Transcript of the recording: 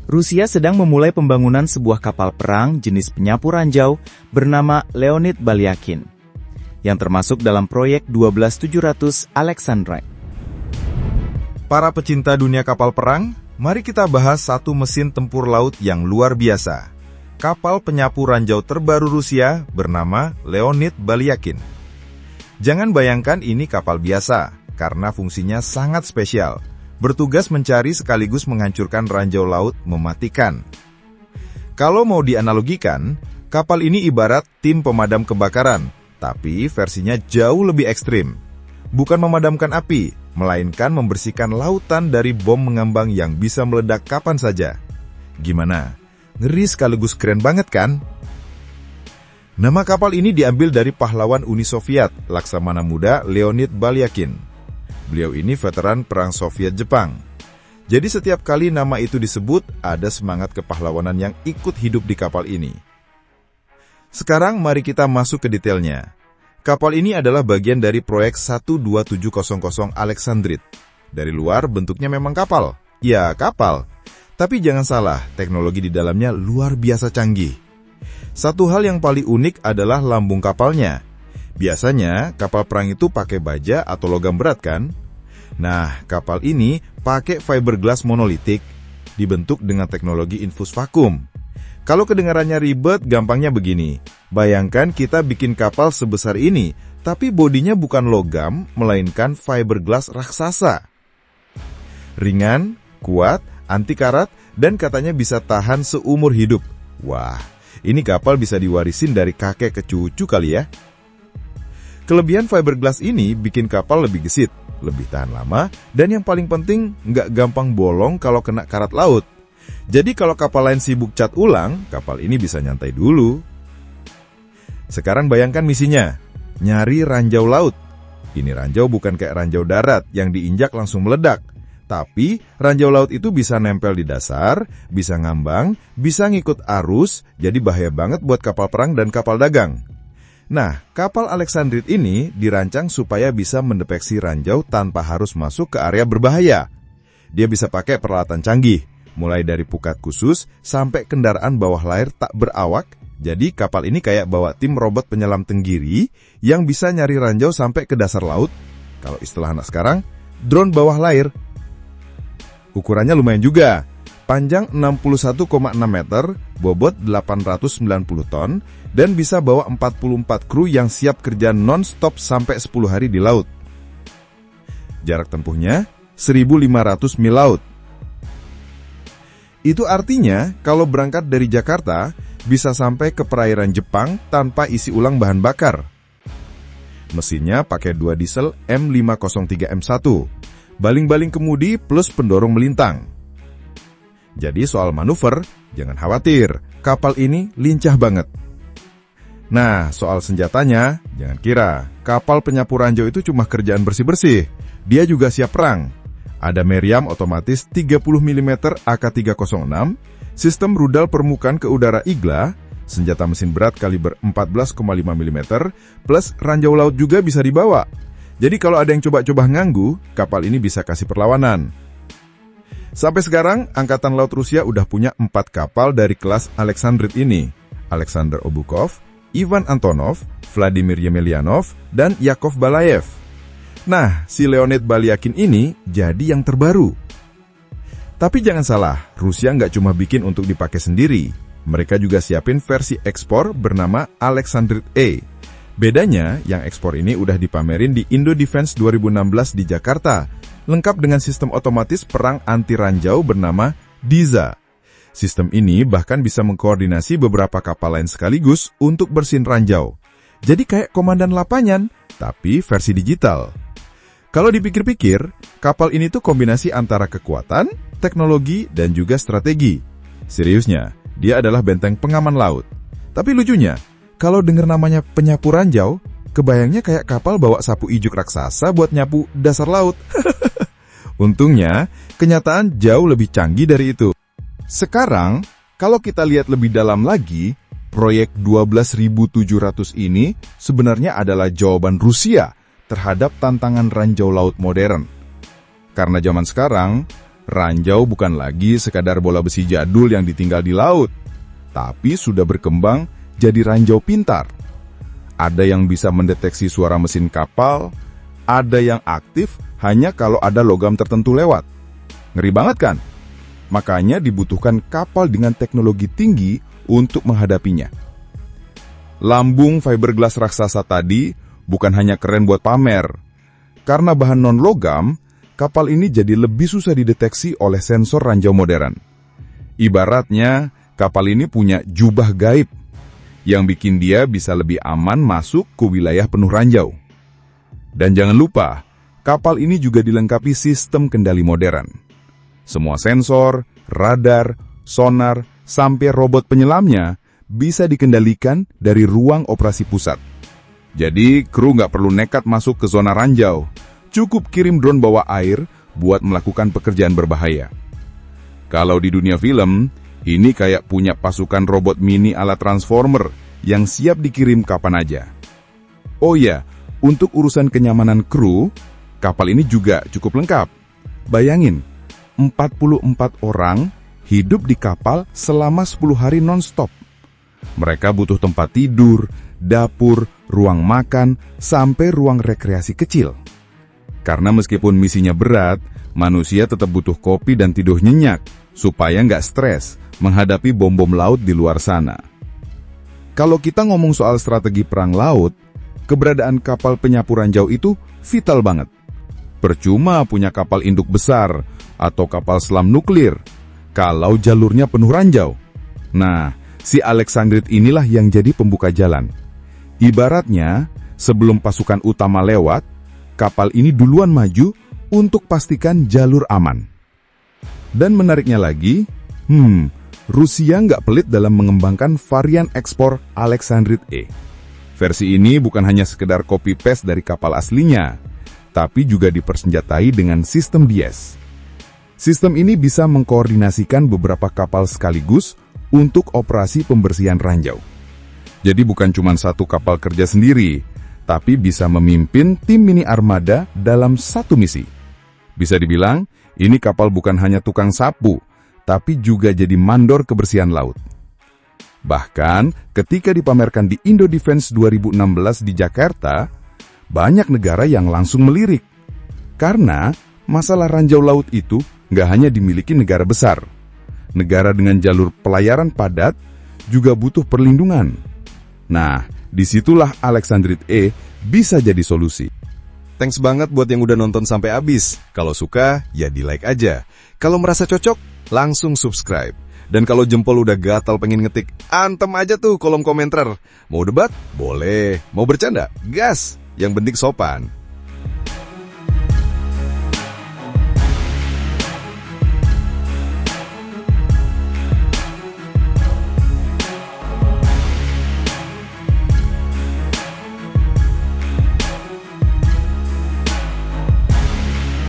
Rusia sedang memulai pembangunan sebuah kapal perang jenis penyapu ranjau bernama Leonid Balyakin, yang termasuk dalam proyek 12700 Alexandrite. Para pecinta dunia kapal perang, mari kita bahas satu mesin tempur laut yang luar biasa. Kapal penyapu ranjau terbaru Rusia bernama Leonid Balyakin. Jangan bayangkan ini kapal biasa, karena fungsinya sangat spesial. Bertugas mencari sekaligus menghancurkan ranjau laut mematikan. Kalau mau dianalogikan, kapal ini ibarat tim pemadam kebakaran, tapi versinya jauh lebih ekstrim. Bukan memadamkan api, melainkan membersihkan lautan dari bom mengambang yang bisa meledak kapan saja. Gimana? Ngeri sekaligus keren banget kan? Nama kapal ini diambil dari pahlawan Uni Soviet, Laksamana Muda Leonid Balyakin. Beliau ini veteran Perang Soviet-Jepang. Jadi setiap kali nama itu disebut, ada semangat kepahlawanan yang ikut hidup di kapal ini. Sekarang mari kita masuk ke detailnya. Kapal ini adalah bagian dari proyek 12700 Alexandrite. Dari luar bentuknya memang kapal. Ya, kapal. Tapi jangan salah, teknologi di dalamnya luar biasa canggih. Satu hal yang paling unik adalah lambung kapalnya. Biasanya, kapal perang itu pakai baja atau logam berat kan? Nah, kapal ini pakai fiberglass monolitik, dibentuk dengan teknologi infus vakum. Kalau kedengarannya ribet, gampangnya begini. Bayangkan kita bikin kapal sebesar ini, tapi bodinya bukan logam, melainkan fiberglass raksasa. Ringan, kuat, anti karat, dan katanya bisa tahan seumur hidup. Wah, ini kapal bisa diwarisin dari kakek ke cucu kali ya. Kelebihan fiberglass ini bikin kapal lebih gesit, lebih tahan lama, dan yang paling penting, nggak gampang bolong kalau kena karat laut. Jadi kalau kapal lain sibuk cat ulang, kapal ini bisa nyantai dulu. Sekarang bayangkan misinya, nyari ranjau laut. Ini ranjau bukan kayak ranjau darat yang diinjak langsung meledak. Tapi ranjau laut itu bisa nempel di dasar, bisa ngambang, bisa ngikut arus, jadi bahaya banget buat kapal perang dan kapal dagang. Nah, kapal Alexandrite ini dirancang supaya bisa mendeteksi ranjau tanpa harus masuk ke area berbahaya. Dia bisa pakai peralatan canggih, mulai dari pukat khusus sampai kendaraan bawah layar tak berawak. Jadi kapal ini kayak bawa tim robot penyelam tenggiri yang bisa nyari ranjau sampai ke dasar laut. Kalau istilah anak sekarang, drone bawah layar. Ukurannya lumayan juga. Panjang 61,6 meter, bobot 890 ton, dan bisa bawa 44 kru yang siap kerja non-stop sampai 10 hari di laut. Jarak tempuhnya 1.500 mil laut. Itu artinya kalau berangkat dari Jakarta, bisa sampai ke perairan Jepang tanpa isi ulang bahan bakar. Mesinnya pakai 2 diesel M503M1, baling-baling kemudi plus pendorong melintang. Jadi soal manuver, jangan khawatir, kapal ini lincah banget. Nah, soal senjatanya, jangan kira, kapal penyapu ranjau itu cuma kerjaan bersih-bersih. Dia juga siap perang. Ada meriam otomatis 30 mm AK-306, sistem rudal permukaan ke udara Igla, senjata mesin berat kaliber 14,5 mm, plus ranjau laut juga bisa dibawa. Jadi kalau ada yang coba-coba nganggu, kapal ini bisa kasih perlawanan. Sampai sekarang, Angkatan Laut Rusia udah punya 4 kapal dari kelas Alexandrite ini. Alexander Obukov, Ivan Antonov, Vladimir Yemelyanov, dan Yakov Balayev. Nah, si Leonid Balyakin ini jadi yang terbaru. Tapi jangan salah, Rusia nggak cuma bikin untuk dipakai sendiri. Mereka juga siapin versi ekspor bernama Alexandrite A. Bedanya, yang ekspor ini udah dipamerin di Indo Defense 2016 di Jakarta, lengkap dengan sistem otomatis perang anti ranjau bernama DIZA. Sistem ini bahkan bisa mengkoordinasi beberapa kapal lain sekaligus untuk bersihin ranjau. Jadi kayak komandan lapangan, tapi versi digital. Kalau dipikir-pikir, kapal ini tuh kombinasi antara kekuatan, teknologi, dan juga strategi. Seriusnya, dia adalah benteng pengaman laut. Tapi lucunya, kalau dengar namanya penyapu ranjau, kebayangnya kayak kapal bawa sapu ijuk raksasa buat nyapu dasar laut. Untungnya, kenyataan jauh lebih canggih dari itu. Sekarang, kalau kita lihat lebih dalam lagi, proyek 12.700 ini sebenarnya adalah jawaban Rusia terhadap tantangan ranjau laut modern. Karena zaman sekarang, ranjau bukan lagi sekadar bola besi jadul yang ditinggal di laut, tapi sudah berkembang jadi ranjau pintar. Ada yang bisa mendeteksi suara mesin kapal, ada yang aktif hanya kalau ada logam tertentu lewat. Ngeri banget kan? Makanya dibutuhkan kapal dengan teknologi tinggi untuk menghadapinya. Lambung fiberglass raksasa tadi bukan hanya keren buat pamer. Karena bahan non-logam, kapal ini jadi lebih susah dideteksi oleh sensor ranjau modern. Ibaratnya, kapal ini punya jubah gaib yang bikin dia bisa lebih aman masuk ke wilayah penuh ranjau. Dan jangan lupa, kapal ini juga dilengkapi sistem kendali modern. Semua sensor, radar, sonar, sampai robot penyelamnya bisa dikendalikan dari ruang operasi pusat. Jadi, kru nggak perlu nekat masuk ke zona ranjau. Cukup kirim drone bawa air buat melakukan pekerjaan berbahaya. Kalau di dunia film, ini kayak punya pasukan robot mini ala Transformer yang siap dikirim kapan aja. Oh ya, untuk urusan kenyamanan kru, kapal ini juga cukup lengkap. Bayangin, 44 orang hidup di kapal selama 10 hari non-stop. Mereka butuh tempat tidur, dapur, ruang makan, sampai ruang rekreasi kecil. Karena meskipun misinya berat, manusia tetap butuh kopi dan tidur nyenyak, supaya nggak stres menghadapi bom-bom laut di luar sana. Kalau kita ngomong soal strategi perang laut, keberadaan kapal penyapu ranjau itu vital banget. Percuma punya kapal induk besar atau kapal selam nuklir, kalau jalurnya penuh ranjau. Nah, si Alexandrite inilah yang jadi pembuka jalan. Ibaratnya, sebelum pasukan utama lewat, kapal ini duluan maju untuk pastikan jalur aman. Dan menariknya lagi, Rusia nggak pelit dalam mengembangkan varian ekspor Alexandrite E. Versi ini bukan hanya sekedar copy-paste dari kapal aslinya, tapi juga dipersenjatai dengan sistem DS. Sistem ini bisa mengkoordinasikan beberapa kapal sekaligus untuk operasi pembersihan ranjau. Jadi bukan cuma satu kapal kerja sendiri, tapi bisa memimpin tim mini armada dalam satu misi. Bisa dibilang, ini kapal bukan hanya tukang sapu, tapi juga jadi mandor kebersihan laut. Bahkan, ketika dipamerkan di Indo Defense 2016 di Jakarta, banyak negara yang langsung melirik. Karena, masalah ranjau laut itu nggak hanya dimiliki negara besar. Negara dengan jalur pelayaran padat juga butuh perlindungan. Nah, disitulah Alexandrite E bisa jadi solusi. Thanks banget buat yang udah nonton sampai habis. Kalau suka, ya di-like aja. Kalau merasa cocok, langsung subscribe. Dan kalau jempol udah gatal pengen ngetik, antem aja tuh kolom komentar. Mau debat? Boleh. Mau bercanda? Gas. Yang penting sopan.